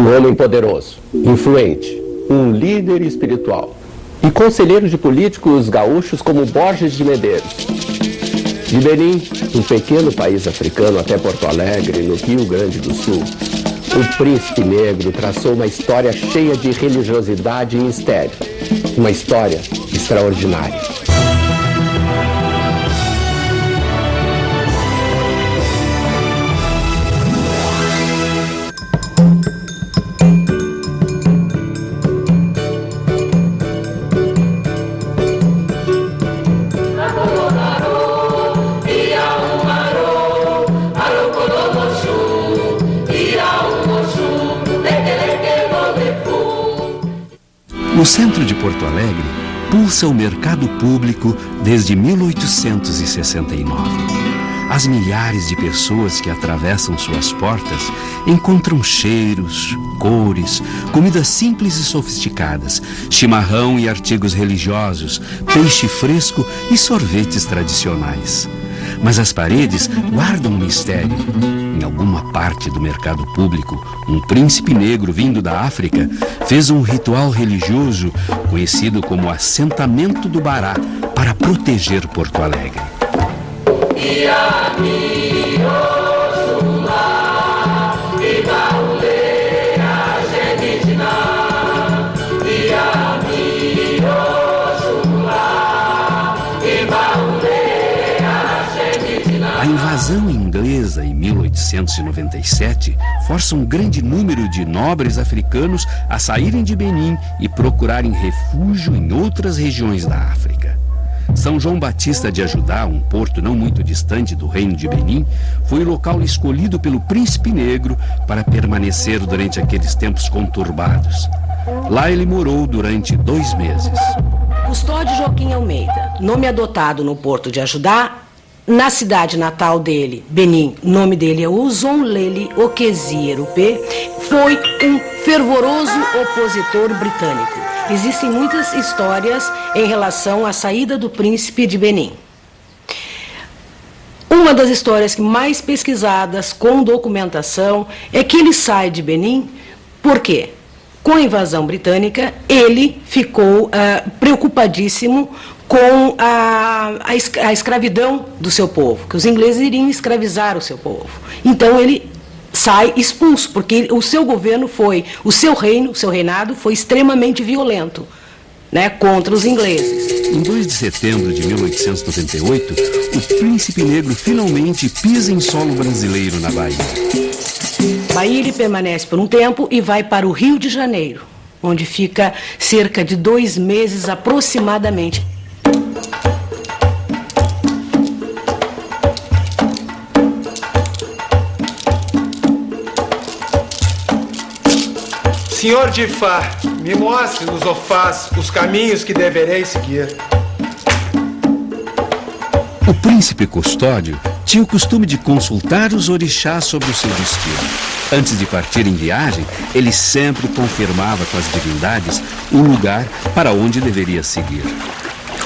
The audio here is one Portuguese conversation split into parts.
Um homem poderoso, influente, um líder espiritual e conselheiro de políticos gaúchos como Borges de Medeiros. De Benim, um pequeno país africano, até Porto Alegre, no Rio Grande do Sul, o príncipe negro traçou uma história cheia de religiosidade e mistério. Uma história extraordinária. No centro de Porto Alegre, pulsa o mercado público desde 1869. As milhares de pessoas que atravessam suas portas encontram cheiros, cores, comidas simples e sofisticadas, chimarrão e artigos religiosos, peixe fresco e sorvetes tradicionais. Mas as paredes guardam um mistério. Em alguma parte do mercado público, um príncipe negro vindo da África fez um ritual religioso conhecido como Assentamento do Bará para proteger Porto Alegre. A invasão inglesa em 1897 força um grande número de nobres africanos a saírem de Benim e procurarem refúgio em outras regiões da África. São João Batista de Ajudá, um porto não muito distante do reino de Benim, foi o local escolhido pelo príncipe negro para permanecer durante aqueles tempos conturbados. Lá ele morou durante 2 meses. Custódio Joaquim Almeida, nome adotado no porto de Ajudá. Na cidade natal dele, Benim, o nome dele é Uzonlele Okezie Erupé, foi um fervoroso opositor britânico. Existem muitas histórias em relação à saída do príncipe de Benim. Uma das histórias que mais pesquisadas, com documentação, é que ele sai de Benim. Por quê? Com a invasão britânica, ele ficou preocupadíssimo com a escravidão do seu povo, que os ingleses iriam escravizar o seu povo. Então ele sai expulso, porque o seu governo o seu reinado foi extremamente violento, né, contra os ingleses. Em 2 de setembro de 1898, o príncipe negro finalmente pisa em solo brasileiro na Bahia. Bahia ele permanece por um tempo e vai para o Rio de Janeiro, onde fica cerca de 2 meses aproximadamente. Senhor de Fá, me mostre nos ofás os caminhos que deverei seguir. O príncipe Custódio tinha o costume de consultar os orixás sobre o seu destino. Antes de partir em viagem, ele sempre confirmava com as divindades o lugar para onde deveria seguir.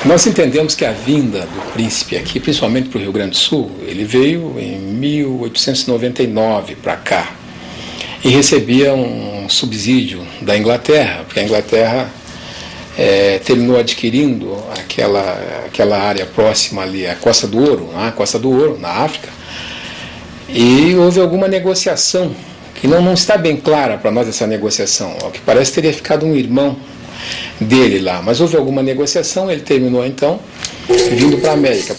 Nós entendemos que a vinda do príncipe aqui, principalmente para o Rio Grande do Sul, ele veio em 1899 para cá e recebia um subsídio da Inglaterra, porque a Inglaterra terminou adquirindo aquela área próxima ali, a Costa do Ouro, na África, e houve alguma negociação, que não está bem clara para nós essa negociação, ao que parece teria ficado um irmão dele lá, mas houve alguma negociação, ele terminou então vindo para a América.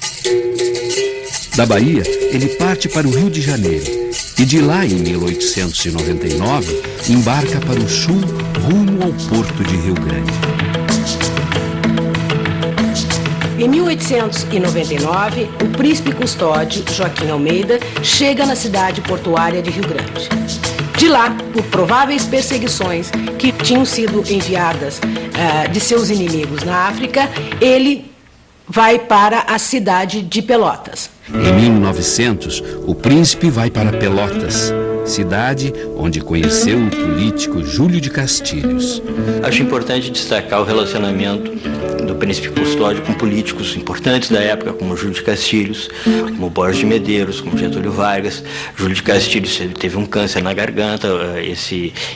Da Bahia, ele parte para o Rio de Janeiro e de lá, em 1899, embarca para o sul rumo ao porto de Rio Grande. Em 1899, o príncipe Custódio Joaquim Almeida chega na cidade portuária de Rio Grande. De lá, por prováveis perseguições que tinham sido enviadas de seus inimigos na África, ele vai para a cidade de Pelotas. Em 1900, o príncipe vai para Pelotas. cidade onde conheceu o político Júlio de Castilhos. Acho importante destacar o relacionamento do príncipe Custódio com políticos importantes da época, como Júlio de Castilhos, como Borges de Medeiros, como Getúlio Vargas. Júlio de Castilhos teve um câncer na garganta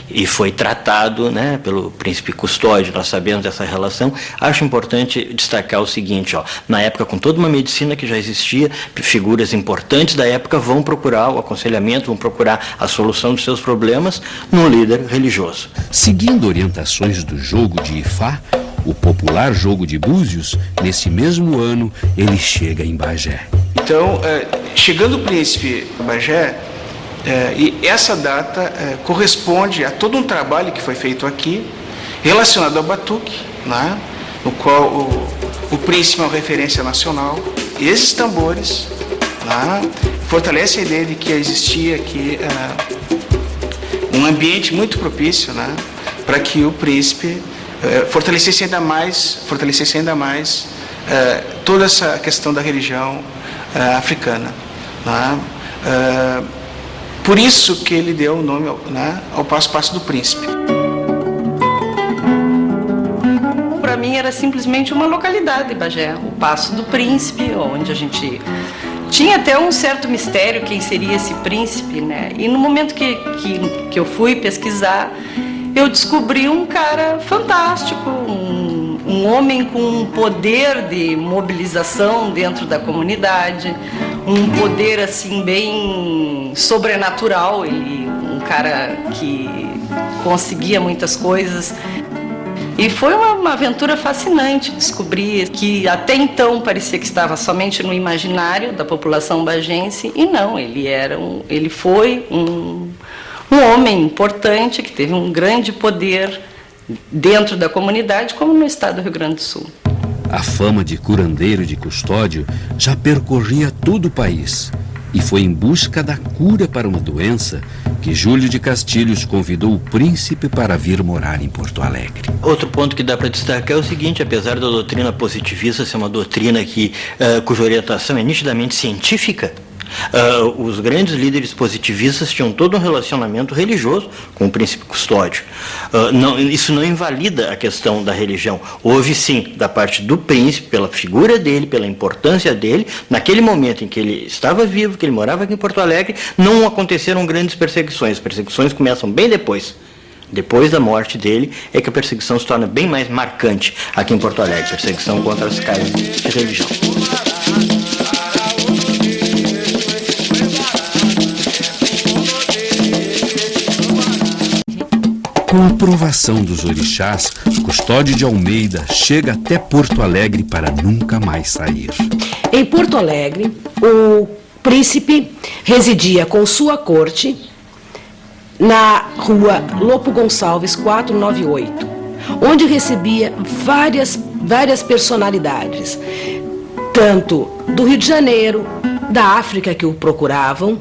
e foi tratado, né, pelo príncipe Custódio. Nós sabemos dessa relação. Acho importante destacar o seguinte, na época, com toda uma medicina que já existia, figuras importantes da época vão procurar o aconselhamento, vão procurar a solução dos seus problemas num líder religioso. Seguindo orientações do jogo de Ifá, o popular jogo de Búzios, nesse mesmo ano, ele chega em Bagé. Então, chegando o príncipe a Bagé, e essa data corresponde a todo um trabalho que foi feito aqui, relacionado ao batuque, né, no qual o príncipe é uma referência nacional. E esses tambores, né, fortalecem a ideia de que existia aqui um ambiente muito propício, né, para que o príncipe fortalecesse ainda mais toda essa questão da religião africana, né? Por isso que ele deu o nome, né, ao Passo do Príncipe. Para mim era simplesmente uma localidade, Bagé, o Passo do Príncipe, onde a gente tinha até um certo mistério quem seria esse príncipe, né? E no momento que eu fui pesquisar, eu descobri um cara fantástico, um homem com um poder de mobilização dentro da comunidade, um poder assim bem sobrenatural, um cara que conseguia muitas coisas. E foi uma aventura fascinante descobrir que até então parecia que estava somente no imaginário da população bagense, e não, ele foi um homem importante que teve um grande poder dentro da comunidade, como no estado do Rio Grande do Sul. A fama de curandeiro de Custódio já percorria todo o país e foi em busca da cura para uma doença que Júlio de Castilhos convidou o príncipe para vir morar em Porto Alegre. Outro ponto que dá para destacar é o seguinte: apesar da doutrina positivista ser uma doutrina cuja orientação é nitidamente científica, os grandes líderes positivistas tinham todo um relacionamento religioso com o príncipe Custódio. Isso não invalida a questão da religião. Houve sim, da parte do príncipe, pela figura dele, pela importância dele, naquele momento em que ele estava vivo, que ele morava aqui em Porto Alegre, não aconteceram grandes perseguições. As perseguições começam bem depois. Depois da morte dele é que a perseguição se torna bem mais marcante aqui em Porto Alegre, perseguição contra as caras de religião. Com a aprovação dos orixás, Custódio de Almeida chega até Porto Alegre para nunca mais sair. Em Porto Alegre, o príncipe residia com sua corte na rua Lopo Gonçalves 498, onde recebia várias personalidades, tanto do Rio de Janeiro, da África que o procuravam,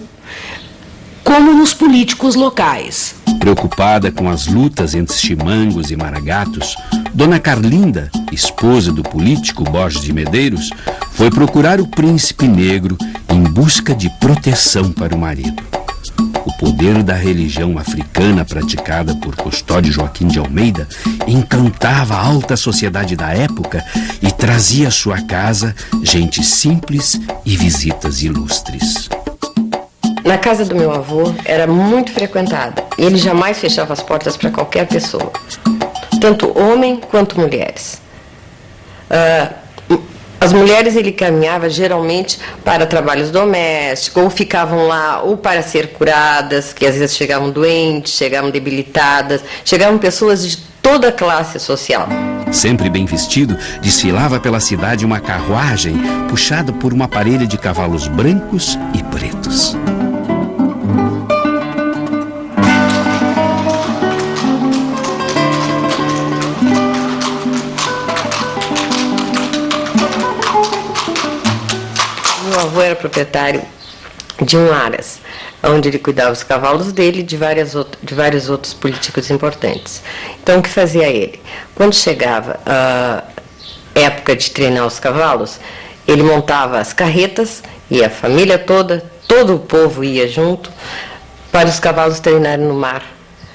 como nos políticos locais. Preocupada com as lutas entre chimangos e maragatos, Dona Carlinda, esposa do político Borges de Medeiros, foi procurar o príncipe negro em busca de proteção para o marido. O poder da religião africana praticada por Custódio Joaquim de Almeida encantava a alta sociedade da época e trazia à sua casa gente simples e visitas ilustres. Na casa do meu avô era muito frequentada e ele jamais fechava as portas para qualquer pessoa, tanto homem quanto mulheres. As mulheres ele caminhava geralmente para trabalhos domésticos, ou ficavam lá ou para ser curadas, que às vezes chegavam doentes, chegavam debilitadas, chegavam pessoas de toda a classe social. Sempre bem vestido, desfilava pela cidade uma carruagem puxada por uma parelha de cavalos brancos e pretos. Meu avô era proprietário de um aras, onde ele cuidava dos cavalos dele e de vários outros políticos importantes. Então, o que fazia ele? Quando chegava a época de treinar os cavalos, ele montava as carretas e a família toda, todo o povo ia junto, para os cavalos treinarem no mar,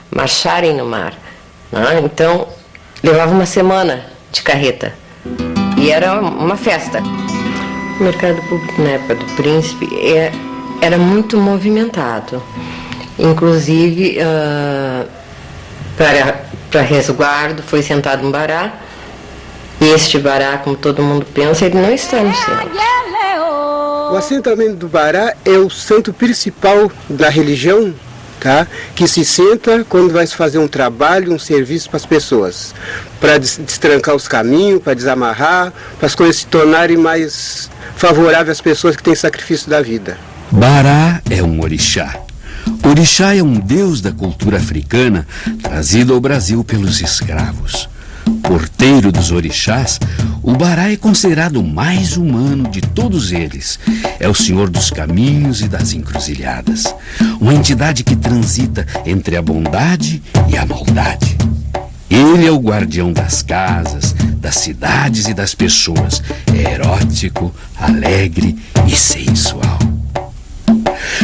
marcharem no mar. Né? Então, levava uma semana de carreta. E era uma festa. O mercado público na época do Príncipe era muito movimentado. Inclusive, para resguardo, foi sentado um bará. E este bará, como todo mundo pensa, ele não está no centro. O assentamento do bará é o santo principal da religião, tá? Que se senta quando vai se fazer um trabalho, um serviço para as pessoas. Para destrancar os caminhos, para desamarrar, para as coisas se tornarem mais favoráveis às pessoas que têm sacrifício da vida. Bará é um orixá. Orixá é um deus da cultura africana trazido ao Brasil pelos escravos. Porteiro dos orixás, o bará é considerado o mais humano de todos eles. É o senhor dos caminhos e das encruzilhadas. Uma entidade que transita entre a bondade e a maldade. Ele é o guardião das casas, das cidades e das pessoas. É erótico, alegre e sensual.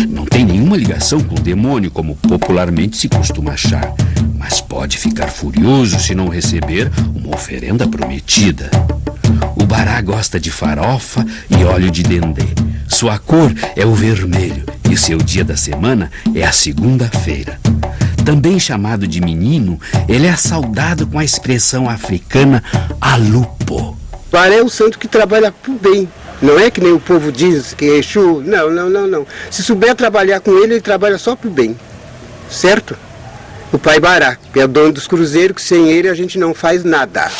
Não tem nenhuma ligação com o demônio, como popularmente se costuma achar, mas pode ficar furioso se não receber uma oferenda prometida. O bará gosta de farofa e óleo de dendê. Sua cor é o vermelho e seu dia da semana é a segunda-feira. Também chamado de menino, ele é saudado com a expressão africana alupo. Bará é o santo que trabalha por bem. Não é que nem o povo diz que é Exu. Não. Se souber trabalhar com ele, ele trabalha só por bem. Certo? O pai Bará, que é o dono dos cruzeiros, que sem ele a gente não faz nada.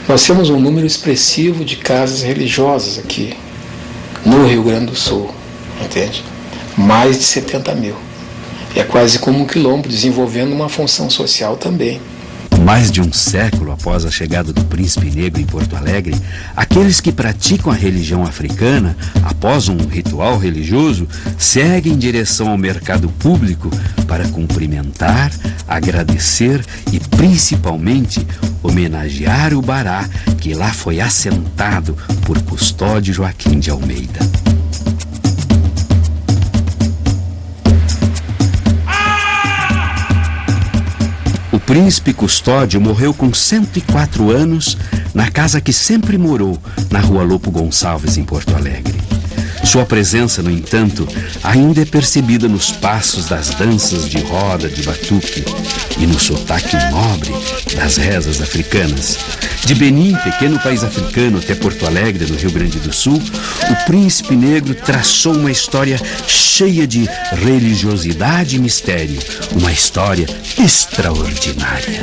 Nós temos um número expressivo de casas religiosas aqui no Rio Grande do Sul, entende? Mais de 70 mil. É quase como um quilombo, desenvolvendo uma função social também. Mais de um século após a chegada do Príncipe Negro em Porto Alegre, aqueles que praticam a religião africana, após um ritual religioso, seguem em direção ao mercado público para cumprimentar, agradecer e, principalmente, homenagear o bará que lá foi assentado por Custódio Joaquim de Almeida. O príncipe Custódio morreu com 104 anos na casa que sempre morou, na rua Lopo Gonçalves, em Porto Alegre. Sua presença, no entanto, ainda é percebida nos passos das danças de roda de batuque e no sotaque nobre das rezas africanas. De Benim, pequeno país africano, até Porto Alegre, no Rio Grande do Sul, o Príncipe Negro traçou uma história cheia de religiosidade e mistério, uma história extraordinária.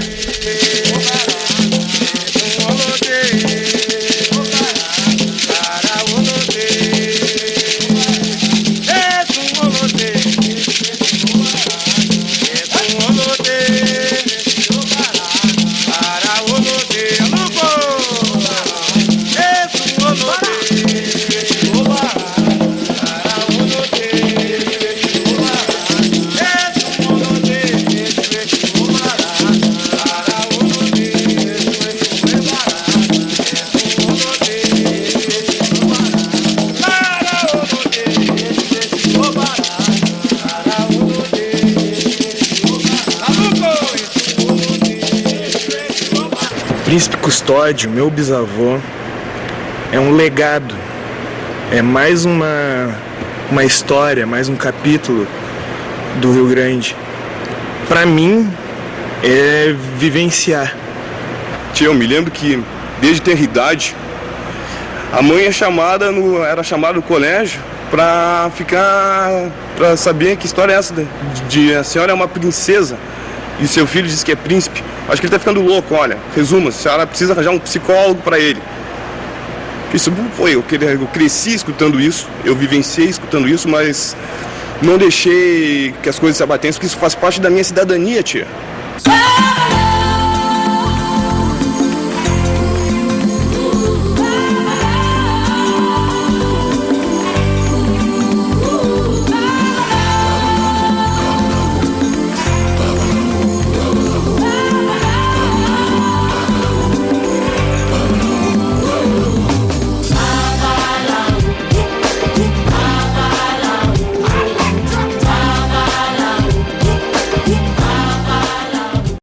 Príncipe Custódio, meu bisavô, é um legado, é mais uma história, mais um capítulo do Rio Grande. Para mim, é vivenciar. Eu me lembro que, desde ter idade, a mãe era chamada no colégio para saber que história é essa de a senhora é uma princesa e seu filho diz que é príncipe. Acho que ele está ficando louco, olha. Resuma, a senhora precisa arranjar um psicólogo para ele. Isso foi, eu cresci escutando isso, eu vivenciei escutando isso, mas não deixei que as coisas se abatessem, porque isso faz parte da minha cidadania, tia.